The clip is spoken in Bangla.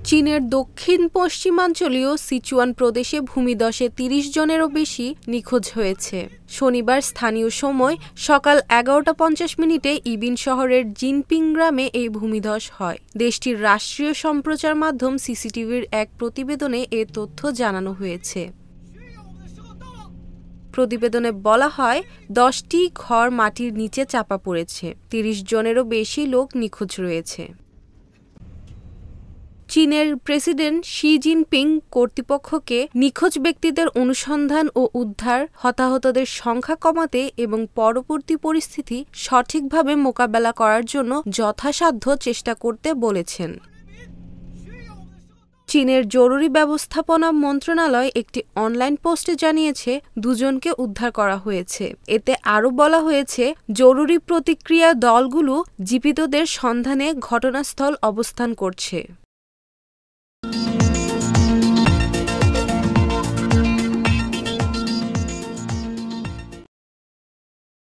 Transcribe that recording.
চীনের দক্ষিণ পশ্চিমাঞ্চলীয় সিচুয়ান প্রদেশে ভূমিধসে ৩০ জনেরও বেশি নিখোঁজ হয়েছে। শনিবার স্থানীয় সময় সকাল ১১টা ৫০ ইবিন শহরের জিনপিং গ্রামে এই ভূমিধস হয়। দেশটির রাষ্ট্রীয় সম্প্রচার মাধ্যম সিসিটিভির এক প্রতিবেদনে এ তথ্য জানানো হয়েছে। প্রতিবেদনে বলা হয়, ১০টি ঘর মাটির নিচে চাপা পড়েছে, ৩০ জনেরও বেশি লোক নিখোঁজ রয়েছে। চীনের প্রেসিডেন্ট শি জিনপিং কর্তৃপক্ষকে নিখোঁজ ব্যক্তিদের অনুসন্ধান ও উদ্ধার, হতাহতদের সংখ্যা কমাতে এবং পরবর্তী পরিস্থিতি সঠিকভাবে মোকাবেলা করার জন্য যথাসাধ্য চেষ্টা করতে বলেছেন। চীনের জরুরি ব্যবস্থাপনা মন্ত্রণালয় একটি অনলাইন পোস্টে জানিয়েছে, ২ জনকে উদ্ধার করা হয়েছে। এতে আরও বলা হয়েছে, জরুরি প্রতিক্রিয়া দলগুলো জীবিতদের সন্ধানে ঘটনাস্থল অবস্থান করছে।